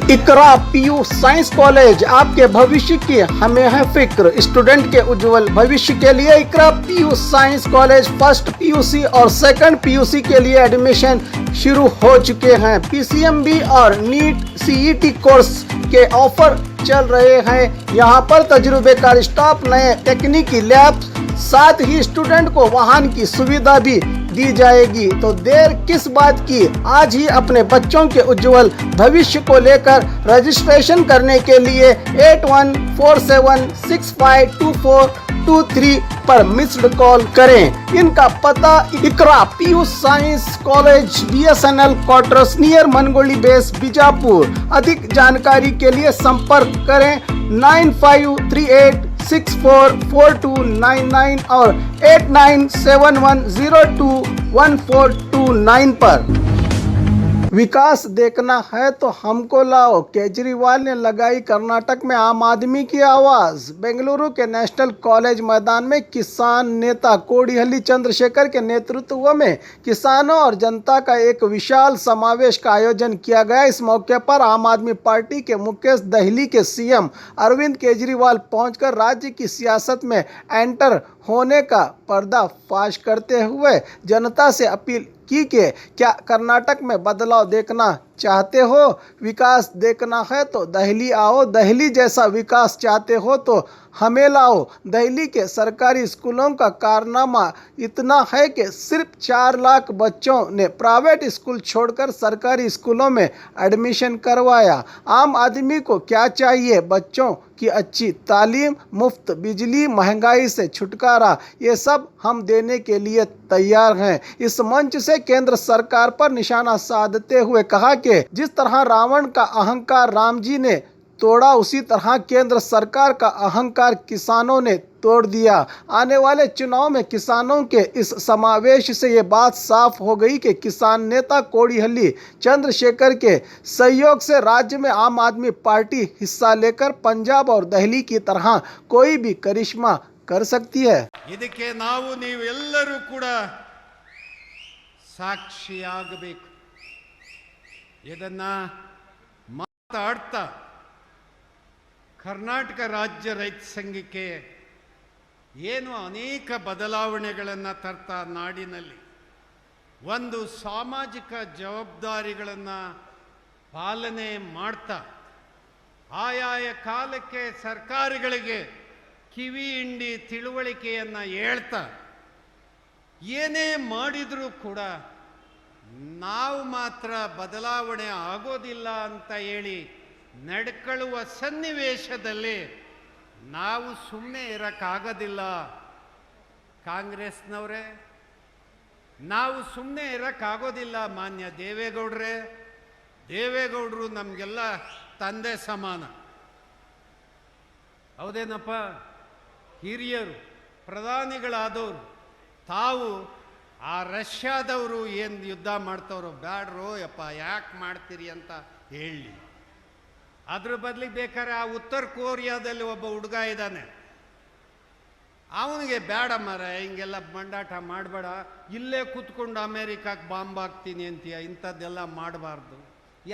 इकरा PU science college, आपके भविष्य की हमें है फिक्र। स्टूडेंट के उज्जवल भविष्य के लिए Iqra PU science college first PUC और सेकंड पीयूसी के लिए एडमिशन शुरू हो चुके हैं। पीसीएमबी और नीट सीईटी कोर्स के ऑफर चल रहे हैं। यहाँ पर तजुर्बेकार स्टाफ, नए तकनीकी लैब, साथ ही स्टूडेंट को वाहन की सुविधा भी दी जाएगी। तो देर किस बात की, आज ही अपने बच्चों के उज्जवल भविष्य को लेकर रजिस्ट्रेशन करने के लिए 8147652423 पर मिस्ड कॉल करें। इनका पता Iqra PU science college, BSNL quarters near Mangoli base, Bijapur. अधिक जानकारी के लिए संपर्क करें 9538644299 और 8971021429 पर। विकास देखना है तो हमको लाओ, केजरीवाल ने लगाई कर्नाटक में आम आदमी की आवाज। बेंगलुरु के नेशनल कॉलेज मैदान में किसान नेता कोडिहल्ली चंद्रशेखर के नेतृत्व में किसानों और जनता का एक विशाल समावेश का आयोजन किया गया। इस मौके पर आम आदमी पार्टी के मुकेश, दिल्ली के CM अरविंद केजरीवाल पहुंचकर राज्य की सियासत में एंटर होने का पर्दाफाश करते हुए जनता से अपील की कि क्या कर्नाटक में बदलाव देखना चाहते हो, विकास देखना है तो दिल्ली आओ, दिल्ली जैसा विकास चाहते हो तो हमें लाओ। दिल्ली के सरकारी स्कूलों का कारनामा इतना है कि सिर्फ 4 लाख बच्चों ने प्राइवेट स्कूल छोड़कर सरकारी स्कूलों में एडमिशन करवाया। आम आदमी को क्या चाहिए? बच्चों की अच्छी तालीम, मुफ्त बिजली, महंगाई से छुटकारा, ये सब हम देने के लिए तैयार हैं। इस मंच से केंद्र सरकार पर निशाना साधते हुए कहा कि जिस तरह रावण का अहंकार राम जी ने तोड़ा, उसी तरह केंद्र सरकार का अहंकार किसानों ने तोड़ दिया। आने वाले चुनाव में किसानों के इस समावेश से ये बात साफ हो गई कि किसान नेता कोडिहल्ली चंद्रशेखर के सहयोग से राज्य में आम आदमी पार्टी हिस्सा लेकर पंजाब और दिल्ली की तरह कोई भी करिश्मा कर सकती है। ಇದಕ್ಕೆ ನಾವು ನೀವೆಲ್ಲರೂ ಕೂಡ ಸಾಕ್ಷಿಯಾಗಬೇಕು। ಇದನ್ನ ಮಾತಾಡ್ತಾ ಕರ್ನಾಟಕ ರಾಜ್ಯ ರೈತ ಸಂಘಕ್ಕೆ ಏನು ಅನೇಕ ಬದಲಾವಣೆಗಳನ್ನು ತರ್ತಾ ನಾಡಿನಲ್ಲಿ ಒಂದು ಸಾಮಾಜಿಕ ಜವಾಬ್ದಾರಿಗಳನ್ನು ಪಾಲನೆ ಮಾಡ್ತಾ ಆಯಾಯ ಕಾಲಕ್ಕೆ ಸರ್ಕಾರಗಳಿಗೆ ಕಿವಿ ಹಿಂಡಿ ತಿಳುವಳಿಕೆಯನ್ನು ಹೇಳ್ತಾ ಏನೇ ಮಾಡಿದರೂ ಕೂಡ ನಾವು ಮಾತ್ರ ಬದಲಾವಣೆ ಆಗೋದಿಲ್ಲ ಅಂತ ಹೇಳಿ ನಡ್ಕೊಳ್ಳುವ ಸನ್ನಿವೇಶದಲ್ಲಿ ನಾವು ಸುಮ್ಮನೆ ಇರೋಕ್ಕಾಗೋದಿಲ್ಲ ಕಾಂಗ್ರೆಸ್ನವರೇ, ನಾವು ಸುಮ್ಮನೆ ಇರೋಕ್ಕಾಗೋದಿಲ್ಲ ಮಾನ್ಯ ದೇವೇಗೌಡರೇ. ದೇವೇಗೌಡರು ನಮಗೆಲ್ಲ ತಂದೆ ಸಮಾನ, ಹೌದೇನಪ್ಪ? ಹಿರಿಯರು, ಪ್ರಧಾನಿಗಳಾದವರು. ತಾವು ಆ ರಷ್ಯಾದವರು ಏನು ಯುದ್ಧ ಮಾಡ್ತವ್ರೋ, ಬ್ಯಾಡ್ರೋ ಯಪ್ಪ, ಯಾಕೆ ಮಾಡ್ತೀರಿ ಅಂತ ಹೇಳಿ, ಅದ್ರ ಬದಲಿಗೆ ಬೇಕಾದ್ರೆ ಆ ಉತ್ತರ ಕೊರಿಯಾದಲ್ಲಿ ಒಬ್ಬ ಹುಡುಗ ಇದ್ದಾನೆ, ಅವನಿಗೆ ಬೇಡ ಮರ ಹಿಂಗೆಲ್ಲ ಮಂಡಾಟ ಮಾಡಬೇಡ, ಇಲ್ಲೇ ಕೂತ್ಕೊಂಡು ಅಮೇರಿಕಾಕ್ಕೆ ಬಾಂಬ್ ಹಾಕ್ತೀನಿ ಅಂತೀಯ, ಇಂಥದ್ದೆಲ್ಲ ಮಾಡಬಾರ್ದು,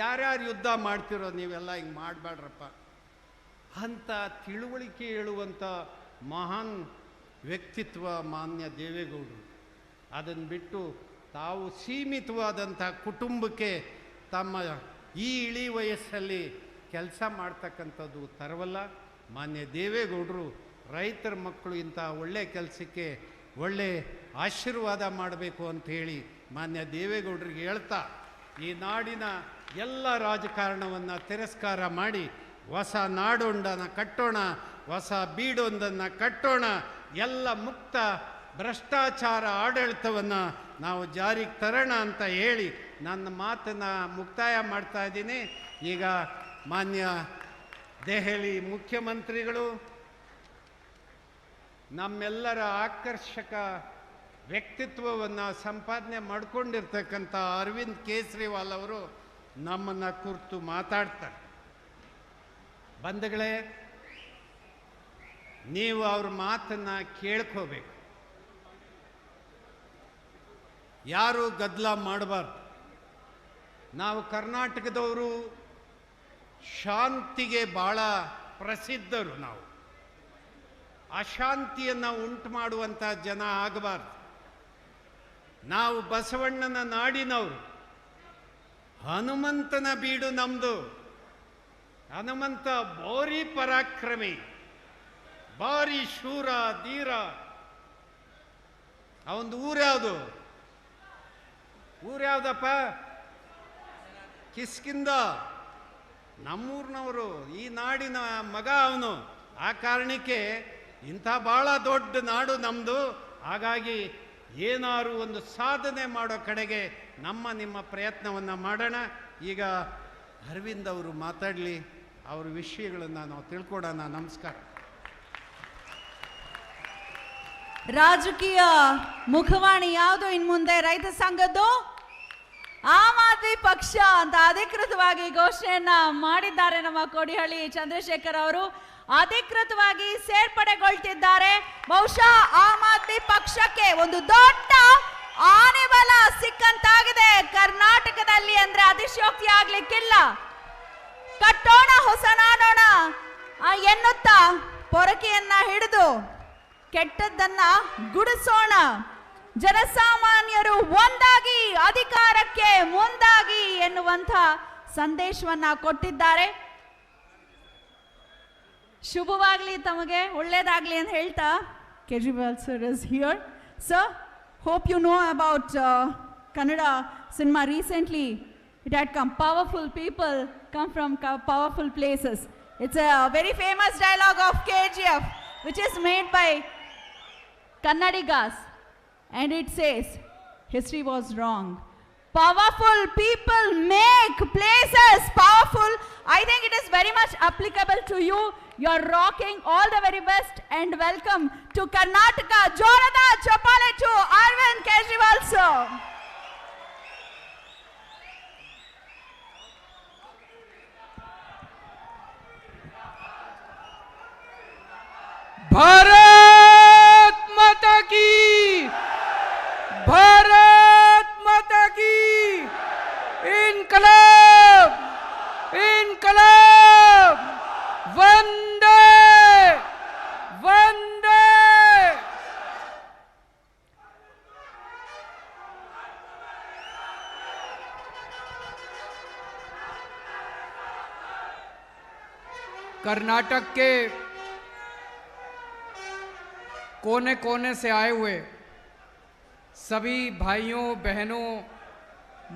ಯಾರ್ಯಾರು ಯುದ್ಧ ಮಾಡ್ತಿರೋ ನೀವೆಲ್ಲ ಹಿಂಗೆ ಮಾಡಬೇಡ್ರಪ್ಪ ಅಂತ ತಿಳುವಳಿಕೆ ಹೇಳುವಂಥ ಮಹಾನ್ ವ್ಯಕ್ತಿತ್ವ ಮಾನ್ಯ ದೇವೇಗೌಡರು. ಅದನ್ನು ಬಿಟ್ಟು ತಾವು ಸೀಮಿತವಾದಂಥ ಕುಟುಂಬಕ್ಕೆ ತಮ್ಮ ಈ ಇಳಿ ವಯಸ್ಸಲ್ಲಿ ಕೆಲಸ ಮಾಡ್ತಕ್ಕಂಥದ್ದು ತರವಲ್ಲ. ಮಾನ್ಯ ದೇವೇಗೌಡರು ರೈತರ ಮಕ್ಕಳು ಇಂಥ ಒಳ್ಳೆ ಕೆಲಸಕ್ಕೆ ಒಳ್ಳೆ ಆಶೀರ್ವಾದ ಮಾಡಬೇಕು ಅಂತ ಹೇಳಿ ಮಾನ್ಯ ದೇವೇಗೌಡರಿಗೆ ಹೇಳ್ತಾ, ಈ ನಾಡಿನ ಎಲ್ಲ ರಾಜಕಾರಣವನ್ನು ತಿರಸ್ಕಾರ ಮಾಡಿ ಹೊಸ ನಾಡೊಂದನ್ನು ಕಟ್ಟೋಣ, ಹೊಸ ಬೀಡೊಂದನ್ನು ಕಟ್ಟೋಣ, ಎಲ್ಲ ಮುಕ್ತ ಭ್ರಷ್ಟಾಚಾರ ಆಡಳಿತವನ್ನು ನಾವು ಜಾರಿಗೆ ತರೋಣ ಅಂತ ಹೇಳಿ ನನ್ನ ಮಾತನ್ನು ಮುಕ್ತಾಯ ಮಾಡ್ತಾ ಇದ್ದೀನಿ. ಈಗ ಮಾನ್ಯ ದೆಹಲಿ ಮುಖ್ಯಮಂತ್ರಿಗಳು, ನಮ್ಮೆಲ್ಲರ ಆಕರ್ಷಕ ವ್ಯಕ್ತಿತ್ವವನ್ನು ಸಂಪಾದನೆ ಮಾಡಿಕೊಂಡಿರ್ತಕ್ಕಂಥ ಅರವಿಂದ್ ಕೇಜ್ರಿವಾಲ್ ಅವರು ನಮ್ಮನ್ನು ಕುರಿತು ಮಾತಾಡ್ತಾರೆ. ಬಂಧುಗಳೇ, ನೀವು ಅವ್ರ ಮಾತನ್ನು ಕೇಳ್ಕೋಬೇಕು, ಯಾರು ಗದ್ದಲ ಮಾಡಬಾರ್ದು. ನಾವು ಕರ್ನಾಟಕದವರು ಶಾಂತಿಗೆ ಭಾಳ ಪ್ರಸಿದ್ಧರು. ನಾವು ಅಶಾಂತಿಯನ್ನು ಉಂಟು ಮಾಡುವಂಥ ಜನ ಆಗಬಾರ್ದು. ನಾವು ಬಸವಣ್ಣನ ನಾಡಿನವರು. ಹನುಮಂತನ ಬೀಡು ನಮ್ಮದು. ಹನುಮಂತ ಭಾರಿ ಪರಾಕ್ರಮಿ, ಭಾರಿ ಶೂರ ಧೀರ. ಅವನದು ಊರ್ಯಾವುದು? ಊರ್ಯಾವ್ದಪ್ಪ? ಕಿಷ್ಕಿಂಧ. ನಮ್ಮೂರಿನವರು, ಈ ನಾಡಿನ ಮಗ ಅವನು. ಆ ಕಾರಣಕ್ಕೆ ಇಂಥ ಭಾಳ ದೊಡ್ಡ ನಾಡು ನಮ್ಮದು. ಹಾಗಾಗಿ ಏನಾರು ಒಂದು ಸಾಧನೆ ಮಾಡೋ ಕಡೆಗೆ ನಿಮ್ಮ ಪ್ರಯತ್ನವನ್ನು ಮಾಡೋಣ. ಈಗ ಅರವಿಂದ್ ಅವರು ಮಾತಾಡಲಿ, ಅವ್ರ ವಿಷಯಗಳನ್ನು ನಾವು ತಿಳ್ಕೊಡೋಣ. ನಮಸ್ಕಾರ. ರಾಜಕೀಯ ಮುಖವಾಣಿ ಯಾವುದು ಇನ್ನು ಮುಂದೆ? ರೈತ ಸಂಘದ್ದು ಆಮ್ ಆದ್ಮಿ ಪಕ್ಷ ಅಂತ ಅಧಿಕೃತವಾಗಿ ಘೋಷಣೆಯನ್ನ ಮಾಡಿದ್ದಾರೆ ನಮ್ಮ ಕೋಡಿಹಳ್ಳಿ ಚಂದ್ರಶೇಖರ್ ಅವರು. ಅಧಿಕೃತವಾಗಿ ಸೇರ್ಪಡೆಗೊಳ್ತಿದ್ದಾರೆ. ಬಹುಶಃ ಆಮ್ ಆದ್ಮಿ ಪಕ್ಷಕ್ಕೆ ಒಂದು ದೊಡ್ಡ ಆನೆಬಲ ಸಿಕ್ಕಂತಾಗಿದೆ ಕರ್ನಾಟಕದಲ್ಲಿ ಅಂದ್ರೆ ಅತಿಶಯೋಕ್ತಿ ಆಗ್ಲಿಕ್ಕಿಲ್ಲ. ಕಟ್ಟೋಣ ಹೊಸ ನಾಡೋಣ ಎನ್ನುತ್ತಾ ಪೊರಕೆಯನ್ನ ಹಿಡಿದು ಕೆಟ್ಟದ್ದನ್ನ ಗುಡಿಸೋಣ. ಜನಸಾಮಾನ್ಯರು ಒಂದಾಗಿ ಅಧಿಕಾರಕ್ಕೆ ಮುಂದಾಗಿ ಎನ್ನುವಂಥ ಸಂದೇಶವನ್ನ ಕೊಟ್ಟಿದ್ದಾರೆ. ಶುಭವಾಗಲಿ, ತಮಗೆ ಒಳ್ಳೇದಾಗಲಿ ಅಂತ ಹೇಳ್ತಾ, Kejriwal sir is here. Sir, hope you know about Kannada cinema recently. It had come. Powerful people come from powerful places. It's a very famous dialogue of KGF, which is made by Kannadigas, and it says, history was wrong. Powerful people make places powerful. I think it is very much applicable to you. You're rocking. All the very best and welcome to Karnataka. Jorada Chapale to Arvind Kejriwal sir. Bharat माता की, भारत माता की, इनकलाब, इनकलाब, वंदे वंदे। कर्नाटक के कोने कोने से आए हुए सभी भाइयों बहनों,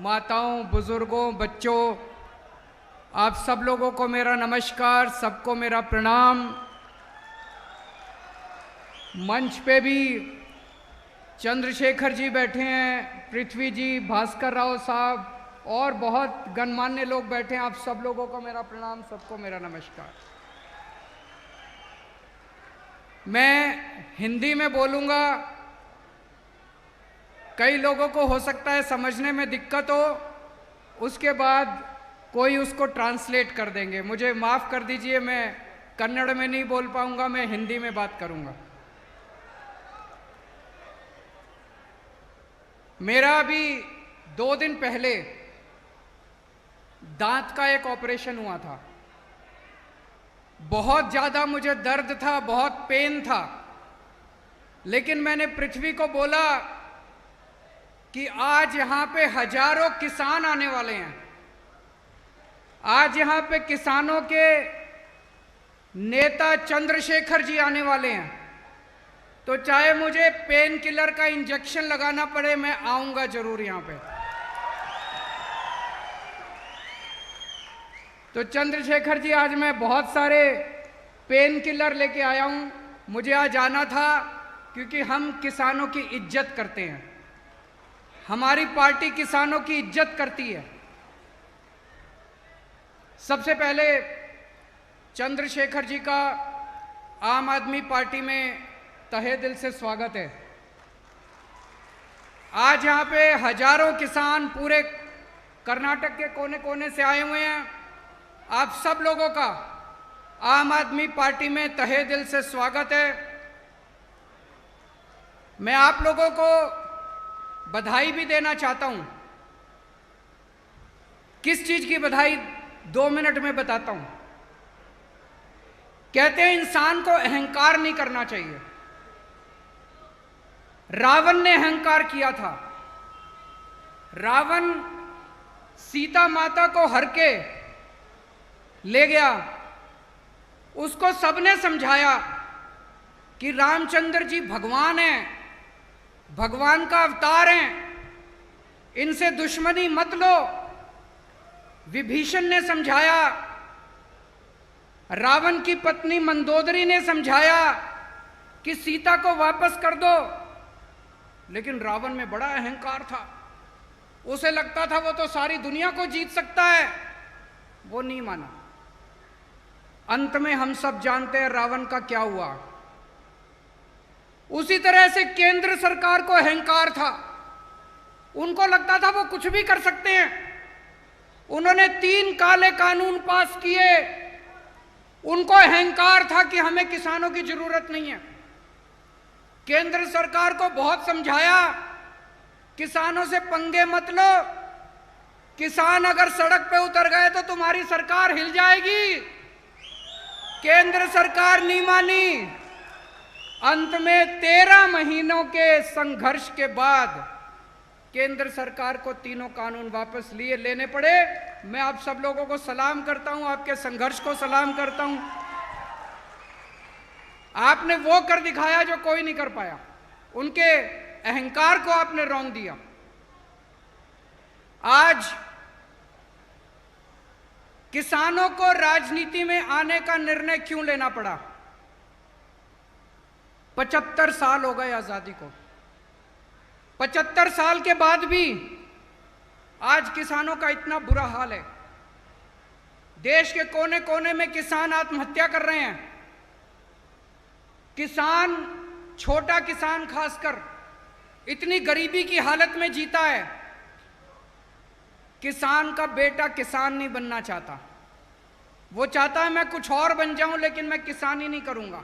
माताओं, बुजुर्गों, बच्चों, आप सब लोगों को मेरा नमस्कार, सबको मेरा प्रणाम। मंच पे भी चंद्रशेखर जी बैठे हैं, पृथ्वी जी, भास्कर राव साहब और बहुत गणमान्य लोग बैठे हैं। आप सब लोगों को मेरा प्रणाम, सबको मेरा नमस्कार। मैं हिंदी में बोलूँगा, कई लोगों को हो सकता है समझने में दिक्कत हो, उसके बाद कोई उसको ट्रांसलेट कर देंगे। मुझे माफ़ कर दीजिए, मैं कन्नड़ में नहीं बोल पाऊँगा, मैं हिंदी में बात करूँगा। मेरा अभी 2 दिन पहले दांत का एक ऑपरेशन हुआ था। बहुत ज़्यादा मुझे दर्द था, बहुत पेन था, लेकिन मैंने पृथ्वी को बोला कि आज यहाँ पे हजारों किसान आने वाले हैं, आज यहाँ पे किसानों के नेता चंद्रशेखर जी आने वाले हैं, तो चाहे मुझे पेन किलर का इंजेक्शन लगाना पड़े, मैं आऊँगा जरूर यहाँ पे। तो चंद्रशेखर जी, आज मैं बहुत सारे पेन किलर लेके आया हूँ। मुझे आज आना था क्योंकि हम किसानों की इज्जत करते हैं, हमारी पार्टी किसानों की इज्जत करती है। सबसे पहले चंद्रशेखर जी का आम आदमी पार्टी में तहे दिल से स्वागत है। आज यहाँ पे हजारों किसान पूरे कर्नाटक के कोने कोने से आए हुए हैं। आप सब लोगों का आम आदमी पार्टी में तहे दिल से स्वागत है। मैं आप लोगों को बधाई भी देना चाहता हूं। किस चीज की बधाई 2 मिनट में बताता हूं। कहते हैं इंसान को अहंकार नहीं करना चाहिए। रावण ने अहंकार किया था। रावण सीता माता को हर के ले गया। उसको सबने समझाया कि रामचंद्र जी भगवान हैं, भगवान का अवतार हैं, इनसे दुश्मनी मत लो। विभीषण ने समझाया, रावण की पत्नी मंदोदरी ने समझाया कि सीता को वापस कर दो। लेकिन रावण में बड़ा अहंकार था। उसे लगता था वो तो सारी दुनिया को जीत सकता है। वो नहीं माना। अंत में हम सब जानते हैं रावण का क्या हुआ। उसी तरह से केंद्र सरकार को अहंकार था। उनको लगता था वो कुछ भी कर सकते हैं। उन्होंने 3 काले कानून पास किए। उनको अहंकार था कि हमें किसानों की जरूरत नहीं है। केंद्र सरकार को बहुत समझाया, किसानों से पंगे मत लो, किसान अगर सड़क पे उतर गए तो तुम्हारी सरकार हिल जाएगी। केंद्र सरकार नहीं मानी। अंत में 13 महीनों के संघर्ष के बाद केंद्र सरकार को 3 कानून वापस लेने पड़े। मैं आप सब लोगों को सलाम करता हूं, आपके संघर्ष को सलाम करता हूं। आपने वो कर दिखाया जो कोई नहीं कर पाया। उनके अहंकार को आपने रौंद दिया। आज किसानों को राजनीति में आने का निर्णय क्यों लेना पड़ा? 75 साल हो गए आजादी को। 75 साल के बाद भी आज किसानों का इतना बुरा हाल है। देश के कोने कोने में किसान आत्महत्या कर रहे हैं। किसान, छोटा किसान खासकर, इतनी गरीबी की हालत में जीता है। किसान का बेटा किसान नहीं बनना चाहता। वो चाहता है मैं कुछ और बन जाऊं, लेकिन मैं किसानी नहीं करूंगा।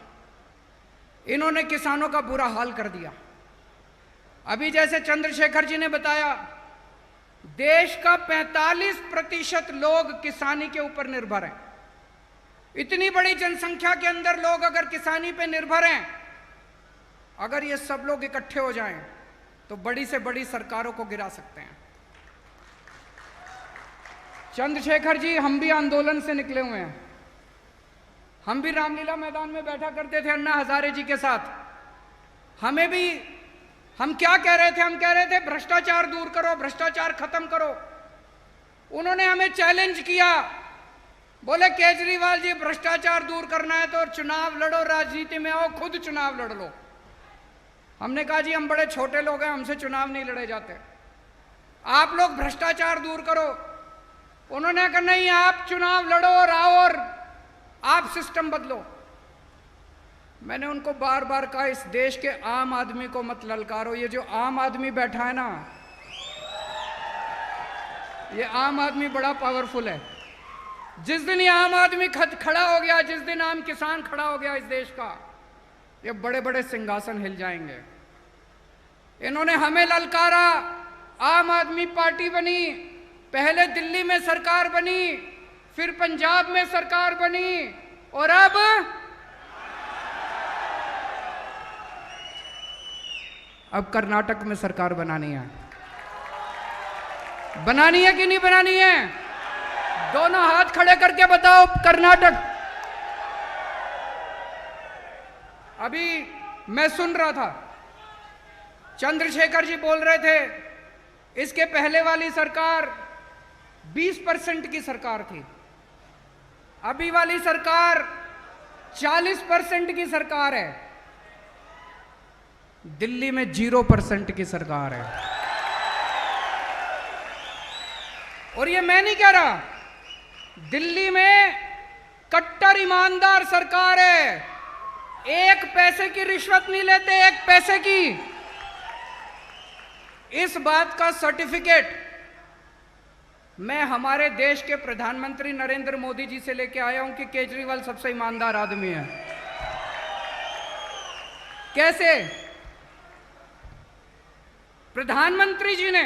इन्होंने किसानों का बुरा हाल कर दिया। अभी जैसे चंद्रशेखर जी ने बताया, देश का 45% लोग किसानी के ऊपर निर्भर हैं। इतनी बड़ी जनसंख्या के अंदर लोग अगर किसानी पे निर्भर हैं, अगर ये सब लोग इकट्ठे हो जाएं तो बड़ी से बड़ी सरकारों को गिरा सकते हैं। चंद्रशेखर जी, हम भी आंदोलन से निकले हुए हैं। हम भी रामलीला मैदान में बैठा करते थे अन्ना हजारे जी के साथ। हमें भी, हम क्या कह रहे थे? हम कह रहे थे भ्रष्टाचार दूर करो, भ्रष्टाचार खत्म करो। उन्होंने हमें चैलेंज किया, बोले केजरीवाल जी भ्रष्टाचार दूर करना है तो चुनाव लड़ो, राजनीति में आओ, खुद चुनाव लड़ लो। हमने कहा जी हम बड़े छोटे लोग हैं, हमसे चुनाव नहीं लड़े जाते, आप लोग भ्रष्टाचार दूर करो। उन्होंने कहा नहीं, आप चुनाव लड़ो और आओ और आप सिस्टम बदलो। मैंने उनको बार बार कहा, इस देश के आम आदमी को मत ललकारो। ये जो आम आदमी बैठा है ना, ये आम आदमी बड़ा पावरफुल है। जिस दिन ये आम आदमी खड़ा हो गया, जिस दिन आम किसान खड़ा हो गया इस देश का, ये बड़े बड़े सिंहासन हिल जाएंगे। इन्होंने हमें ललकारा, आम आदमी पार्टी बनी, पहले दिल्ली में सरकार बनी, फिर पंजाब में सरकार बनी, और अब कर्नाटक में सरकार बनानी है। बनानी है कि नहीं बनानी है? दोनों हाथ खड़े करके बताओ, कर्नाटक। अभी मैं सुन रहा था, चंद्रशेखर जी बोल रहे थे इसके पहले वाली सरकार 20% की सरकार थी, अभी वाली सरकार 40% की सरकार है। दिल्ली में 0% की सरकार है। और ये मैं नहीं कह रहा, दिल्ली में कट्टर ईमानदार सरकार है। 1 पैसे की रिश्वत नहीं लेते, 1 पैसे की। इस बात का सर्टिफिकेट मैं हमारे देश के प्रधानमंत्री नरेंद्र मोदी जी से लेके आया हूं कि केजरीवाल सबसे ईमानदार आदमी है। कैसे? प्रधानमंत्री जी ने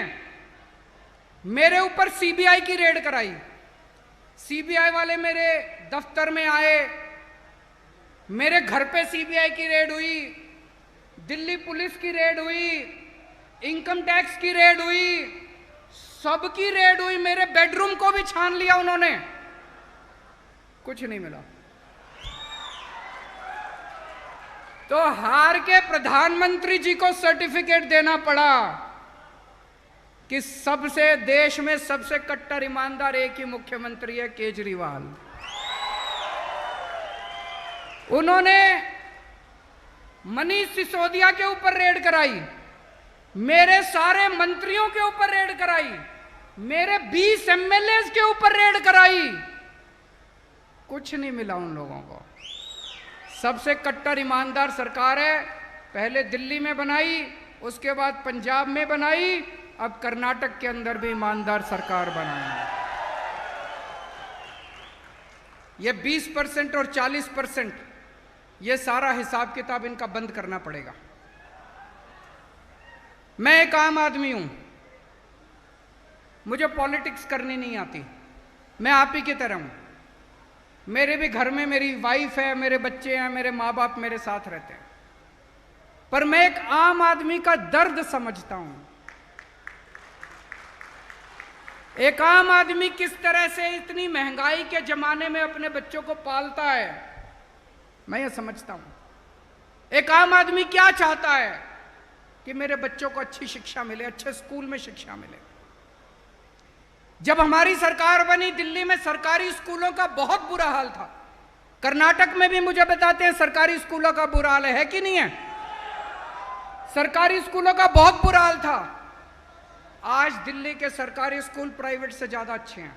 मेरे ऊपर सीबीआई की रेड कराई। सीबीआई वाले मेरे दफ्तर में आए, मेरे घर पे सीबीआई की रेड हुई, दिल्ली पुलिस की रेड हुई, इनकम टैक्स की रेड हुई, सबकी रेड हुई, मेरे बेडरूम को भी छान लिया उन्होंने, कुछ नहीं मिला। तो हार के प्रधानमंत्री जी को सर्टिफिकेट देना पड़ा कि सबसे देश में सबसे कट्टर ईमानदार एक ही मुख्यमंत्री है, केजरीवाल। उन्होंने मनीष सिसोदिया के ऊपर रेड कराई, मेरे सारे मंत्रियों के ऊपर रेड कराई, मेरे 20 एमएलए के ऊपर रेड कराई, कुछ नहीं मिला उन लोगों को। सबसे कट्टर ईमानदार सरकार है, पहले दिल्ली में बनाई, उसके बाद पंजाब में बनाई, अब कर्नाटक के अंदर भी ईमानदार सरकार बनाई। ये 20% और 40%, ये सारा हिसाब किताब इनका बंद करना पड़ेगा। मैं एक आम आदमी हूं, मुझे पॉलिटिक्स करनी नहीं आती, मैं आप ही की तरह हूं। मेरे भी घर में मेरी वाइफ है, मेरे बच्चे हैं, मेरे माँ बाप मेरे साथ रहते हैं, पर मैं एक आम आदमी का दर्द समझता हूं। एक आम आदमी किस तरह से इतनी महंगाई के जमाने में अपने बच्चों को पालता है, मैं ये समझता हूं। एक आम आदमी क्या चाहता है कि मेरे बच्चों को अच्छी शिक्षा मिले, अच्छे स्कूल में शिक्षा मिले। जब हमारी सरकार बनी, दिल्ली में सरकारी स्कूलों का बहुत बुरा हाल था। कर्नाटक में भी मुझे बताते हैं सरकारी स्कूलों का बुरा हाल है कि नहीं है? सरकारी स्कूलों का बहुत बुरा हाल था। आज दिल्ली के सरकारी स्कूल प्राइवेट से ज्यादा अच्छे हैं।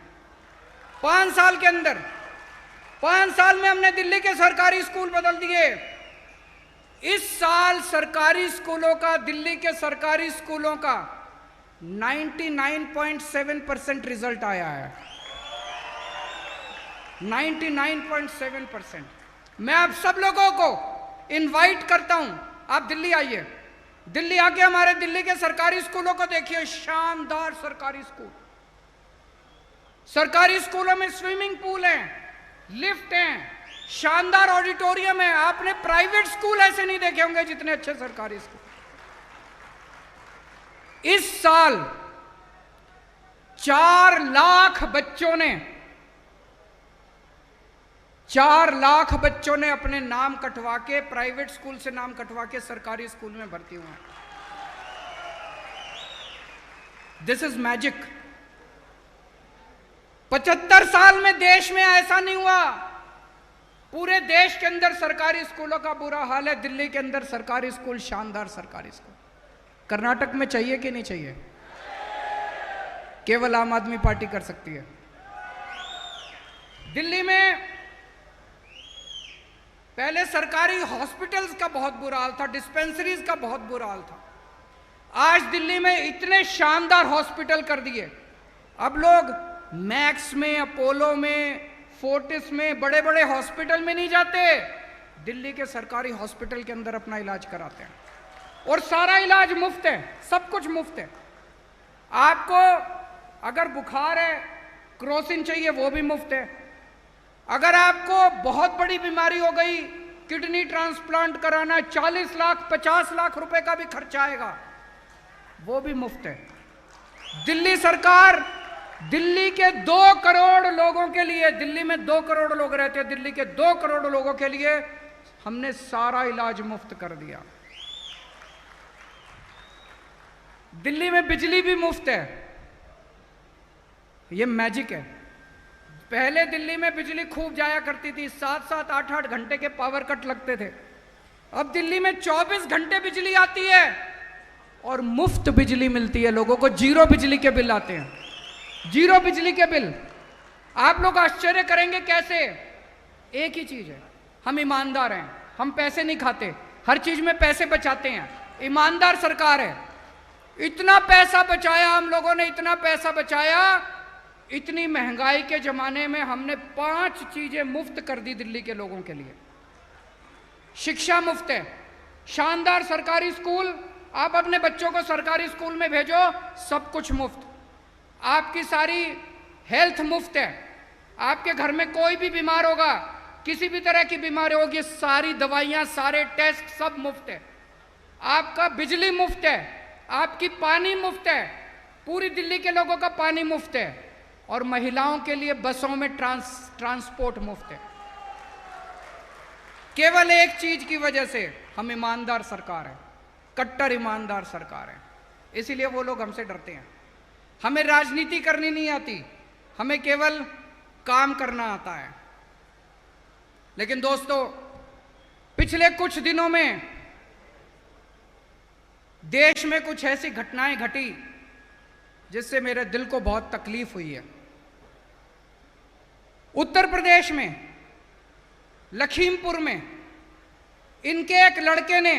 5 साल के अंदर, 5 साल में हमने दिल्ली के सरकारी स्कूल बदल दिए। इस साल सरकारी स्कूलों का, दिल्ली के सरकारी स्कूलों का 99.7% रिजल्ट आया है। 99.7%। मैं आप सब लोगों को इनवाइट करता हूं, आप दिल्ली आइए। दिल्ली आके हमारे दिल्ली के सरकारी स्कूलों को देखिए, शानदार सरकारी स्कूल। सरकारी स्कूलों में स्विमिंग पूल हैं, लिफ्ट हैं, शानदार ऑडिटोरियम है। आपने प्राइवेट स्कूल ऐसे नहीं देखे होंगे जितने अच्छे सरकारी स्कूल। इस साल 4 लाख बच्चों ने 4 लाख बच्चों ने अपने नाम कटवा के, प्राइवेट स्कूल से नाम कटवा के सरकारी स्कूल में भर्ती हुए। This is magic. 75 साल में देश में ऐसा नहीं हुआ। पूरे देश के अंदर सरकारी स्कूलों का बुरा हाल है, दिल्ली के अंदर सरकारी स्कूल शानदार सरकारी स्कूल। कर्नाटक में चाहिए कि नहीं चाहिए? केवल आम आदमी पार्टी कर सकती है। दिल्ली में पहले सरकारी हॉस्पिटल्स का बहुत बुरा हाल था, डिस्पेंसरीज का बहुत बुरा हाल था। आज दिल्ली में इतने शानदार हॉस्पिटल कर दिए। अब लोग मैक्स में, अपोलो में, फोर्टिस में, बड़े बड़े हॉस्पिटल में नहीं जाते, दिल्ली के सरकारी हॉस्पिटल के अंदर अपना इलाज कराते हैं। और सारा इलाज मुफ्त है, सब कुछ मुफ्त है। आपको अगर बुखार है, क्रोसिन चाहिए, वो भी मुफ्त है। अगर आपको बहुत बड़ी बीमारी हो गई, किडनी ट्रांसप्लांट कराना, 40 लाख 50 लाख रुपए का भी खर्चा आएगा, वो भी मुफ्त है। दिल्ली सरकार दिल्ली के 2 करोड़ लोगों के लिए, दिल्ली में 2 करोड़ लोग रहते हैं, दिल्ली के 2 करोड़ लोगों के लिए हमने सारा इलाज मुफ्त कर दिया। दिल्ली में बिजली भी मुफ्त है। ये मैजिक है। पहले दिल्ली में बिजली खूब जाया करती थी, 7-7, 8-8 घंटे के पावर कट लगते थे। अब दिल्ली में 24 घंटे बिजली आती है और मुफ्त बिजली मिलती है लोगों को। 0 बिजली के बिल आते हैं, 0 बिजली के बिल। आप लोग आश्चर्य करेंगे कैसे? एक ही चीज है, हम ईमानदार हैं, हम पैसे नहीं खाते, हर चीज में पैसे बचाते हैं, ईमानदार सरकार है। इतना पैसा बचाया हम लोगों ने, इतना पैसा बचाया। इतनी महंगाई के जमाने में हमने 5 चीजें मुफ्त कर दी दिल्ली के लोगों के लिए। शिक्षा मुफ्त है, शानदार सरकारी स्कूल, आप अपने बच्चों को सरकारी स्कूल में भेजो, सब कुछ मुफ्त। आपकी सारी हेल्थ मुफ्त है, आपके घर में कोई भी बीमार होगा, किसी भी तरह की बीमारी होगी, सारी दवाइयां, सारे टेस्ट सब मुफ्त है। आपका बिजली मुफ्त है, आपकी पानी मुफ्त है, पूरी दिल्ली के लोगों का पानी मुफ्त है, और महिलाओं के लिए बसों में ट्रांसपोर्ट मुफ्त है। केवल एक चीज की वजह से, हम ईमानदार सरकार है, कट्टर ईमानदार सरकार है, इसीलिए वो लोग हमसे डरते हैं। हमें राजनीति करनी नहीं आती, हमें केवल काम करना आता है। लेकिन दोस्तों, पिछले कुछ दिनों में देश में कुछ ऐसी घटनाएं घटी जिससे मेरे दिल को बहुत तकलीफ हुई है। उत्तर प्रदेश में लखीमपुर में इनके एक लड़के ने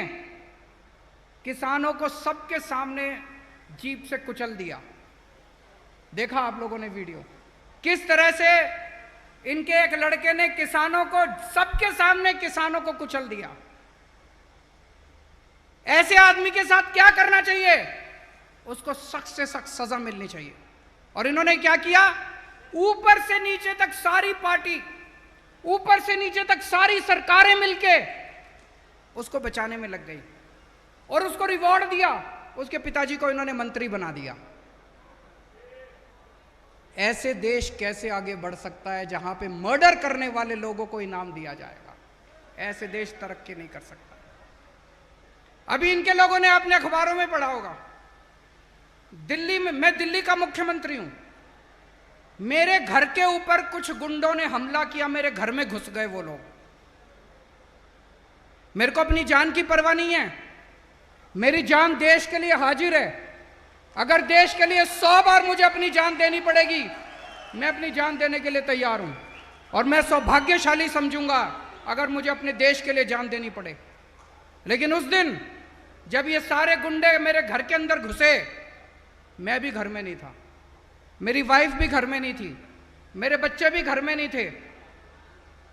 किसानों को सबके सामने जीप से कुचल दिया। देखा आप लोगों ने वीडियो, किस तरह से इनके एक लड़के ने किसानों को, सबके सामने किसानों को कुचल दिया। ऐसे आदमी के साथ क्या करना चाहिए? उसको सख्त से सख्त सजा मिलनी चाहिए। और इन्होंने क्या किया? ऊपर से नीचे तक सारी पार्टी, ऊपर से नीचे तक सारी सरकारें मिलके उसको बचाने में लग गई और उसको रिवॉर्ड दिया। उसके पिताजी को इन्होंने मंत्री बना दिया। ऐसे देश कैसे आगे बढ़ सकता है जहां पे मर्डर करने वाले लोगों को इनाम दिया जाएगा? ऐसे देश तरक्की नहीं कर सकता। अभी इनके लोगों ने अपने अखबारों में पढ़ा होगा, दिल्ली में, मैं दिल्ली का मुख्यमंत्री हूं, मेरे घर के ऊपर कुछ गुंडों ने हमला किया, मेरे घर में घुस गए वो लोग। मेरे को अपनी जान की परवाह नहीं है, मेरी जान देश के लिए हाजिर है। अगर देश के लिए 100 बार मुझे अपनी जान देनी पड़ेगी, मैं अपनी जान देने के लिए तैयार हूं। और मैं सौभाग्यशाली समझूंगा अगर मुझे अपने देश के लिए जान देनी पड़े। लेकिन उस दिन जब ये सारे गुंडे मेरे घर के अंदर घुसे, मैं भी घर में नहीं था, मेरी वाइफ भी घर में नहीं थी, मेरे बच्चे भी घर में नहीं थे,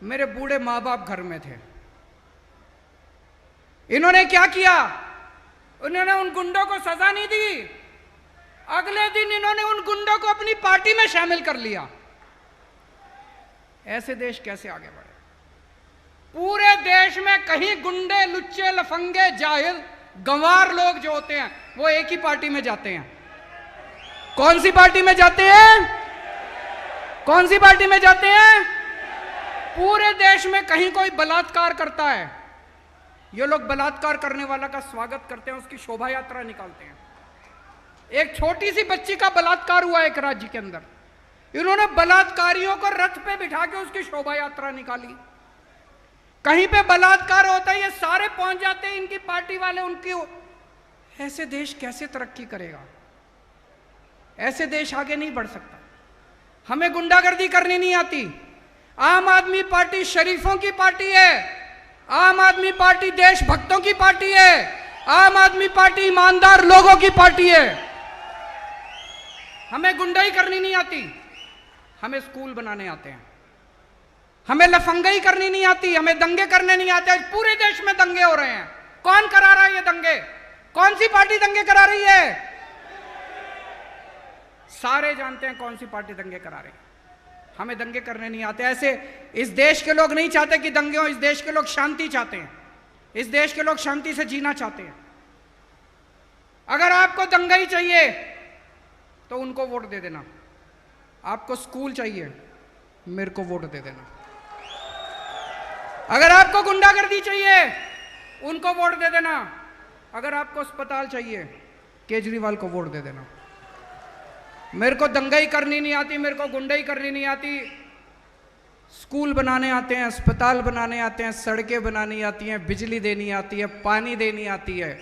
मेरे बूढ़े माँ बाप घर में थे। इन्होंने क्या किया? उन्होंने उन गुंडों को सजा नहीं दी, अगले दिन इन्होंने उन गुंडों को अपनी पार्टी में शामिल कर लिया। ऐसे देश कैसे आगे बढ़े? पूरे देश में कहीं गुंडे, लुच्चे, लफंगे, जाहिल, गंवार लोग जो होते हैं वो एक ही पार्टी में जाते हैं। कौन सी पार्टी में जाते हैं? कौन सी पार्टी में जाते हैं? पूरे देश में कहीं कोई बलात्कार करता है, ये लोग बलात्कार करने वाला का स्वागत करते हैं, उसकी शोभा यात्रा निकालते हैं। एक छोटी सी बच्ची का बलात्कार हुआ एक राज्य के अंदर, इन्होंने बलात्कारियों को रथ पे बिठा के उसकी शोभा यात्रा निकाली। कहीं पे बलात्कार होता है, ये सारे पहुंच जाते हैं इनकी पार्टी वाले, उनकी। ऐसे देश कैसे तरक्की करेगा? ऐसे देश आगे नहीं बढ़ सकता। हमें गुंडागर्दी करनी नहीं आती। आम आदमी पार्टी शरीफों की पार्टी है, आम आदमी पार्टी देशभक्तों की पार्टी है, आम आदमी पार्टी ईमानदार लोगों की पार्टी है। हमें गुंडाई करनी नहीं आती, हमें स्कूल बनाने आते हैं। हमें लफंगाई करनी नहीं आती, हमें दंगे करने नहीं आते। आज पूरे देश में दंगे हो रहे हैं। कौन करा रहा है ये दंगे? कौन सी पार्टी दंगे करा रही है? सारे जानते हैं कौन सी पार्टी दंगे करा रही है। हमें दंगे करने नहीं आते। ऐसे इस देश के लोग नहीं चाहते कि दंगे हो, इस देश के लोग शांति चाहते हैं, इस देश के लोग शांति से जीना चाहते हैं। अगर आपको दंगाई चाहिए तो उनको वोट दे देना, आपको स्कूल चाहिए मेरे को वोट दे देना, अगर आपको गुंडागर्दी चाहिए उनको वोट दे देना, अगर आपको अस्पताल चाहिए केजरीवाल को वोट दे देना। मेरे को दंगाई करनी नहीं आती, मेरे को गुंडाई करनी नहीं आती। स्कूल बनाने आते हैं, अस्पताल बनाने आते हैं, सड़कें बनानी आती हैं, बिजली देनी आती है, पानी देनी आती है,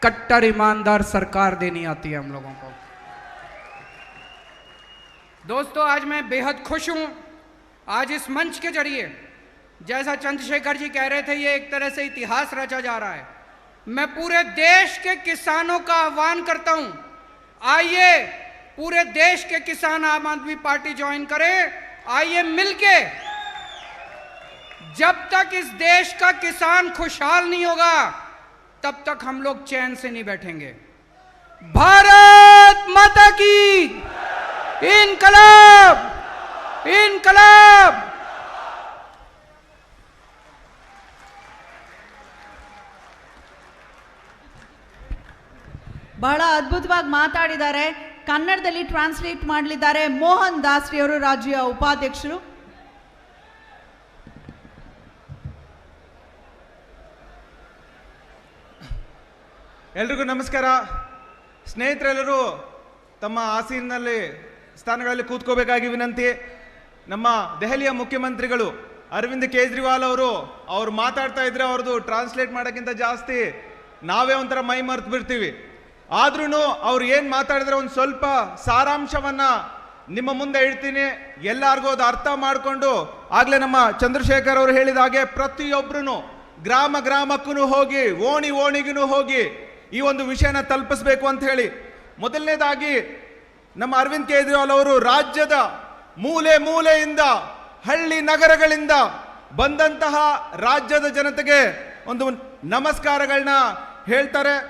कट्टर ईमानदार सरकार देनी आती है हम लोगों को। दोस्तों, आज मैं बेहद खुश हूं। आज इस मंच के जरिए, जैसा चंद्रशेखर जी कह रहे थे, ये एक तरह से इतिहास रचा जा रहा है। मैं पूरे देश के किसानों का आह्वान करता हूं, आइए पूरे देश के किसान आम आदमी पार्टी ज्वाइन करें। आइए मिलके, जब तक इस देश का किसान खुशहाल नहीं होगा तब तक हम लोग चैन से नहीं बैठेंगे। भारत माता की इनकलाब, इनकलाब। ಬಹಳ ಅದ್ಭುತವಾಗಿ ಮಾತಾಡಿದ್ದಾರೆ. ಕನ್ನಡದಲ್ಲಿ ಟ್ರಾನ್ಸ್ಲೇಟ್ ಮಾಡಲಿದ್ದಾರೆ ಮೋಹನ್ ದಾಸ್ರಿ ಅವರು, ರಾಜ್ಯ ಉಪಾಧ್ಯಕ್ಷರು. ಎಲ್ರಿಗೂ ನಮಸ್ಕಾರ. ಸ್ನೇಹಿತರೆಲ್ಲರೂ ತಮ್ಮ ಆಸೀನಲ್ಲಿ ಸ್ಥಾನಗಳಲ್ಲಿ ಕೂತ್ಕೋಬೇಕಾಗಿ ವಿನಂತಿ. ನಮ್ಮ ದೆಹಲಿಯ ಮುಖ್ಯಮಂತ್ರಿಗಳು ಅರವಿಂದ್ ಕೇಜ್ರಿವಾಲ್ ಅವರು ಮಾತಾಡ್ತಾ ಇದ್ರೆ ಅವ್ರದ್ದು ಟ್ರಾನ್ಸ್ಲೇಟ್ ಮಾಡೋಕ್ಕಿಂತ ಜಾಸ್ತಿ ನಾವೇ ಒಂಥರ ಮೈ ಮರ್ತು ಬಿಡ್ತೀವಿ. ಆದ್ರೂ ಅವ್ರು ಏನು ಮಾತಾಡಿದ್ರೆ ಒಂದು ಸ್ವಲ್ಪ ಸಾರಾಂಶವನ್ನ ನಿಮ್ಮ ಮುಂದೆ ಇಡ್ತೀನಿ, ಎಲ್ಲರಿಗೂ ಅದು ಅರ್ಥ ಮಾಡಿಕೊಂಡು. ಆಗಲೇ ನಮ್ಮ ಚಂದ್ರಶೇಖರ್ ಅವರು ಹೇಳಿದ ಹಾಗೆ ಪ್ರತಿಯೊಬ್ಬರೂ ಗ್ರಾಮ ಗ್ರಾಮಕ್ಕೂ ಹೋಗಿ ಓಣಿ ಓಣಿಗೂ ಹೋಗಿ ಈ ಒಂದು ವಿಷಯನ ತಲುಪಿಸ್ಬೇಕು ಅಂತ ಹೇಳಿ. ಮೊದಲನೇದಾಗಿ ನಮ್ಮ ಅರವಿಂದ್ ಕೇಜ್ರಿವಾಲ್ ಅವರು ರಾಜ್ಯದ ಮೂಲೆ ಮೂಲೆಯಿಂದ ಹಳ್ಳಿ ನಗರಗಳಿಂದ ಬಂದಂತಹ ರಾಜ್ಯದ ಜನತೆಗೆ ಒಂದು ನಮಸ್ಕಾರಗಳನ್ನ ಹೇಳ್ತಾರೆ.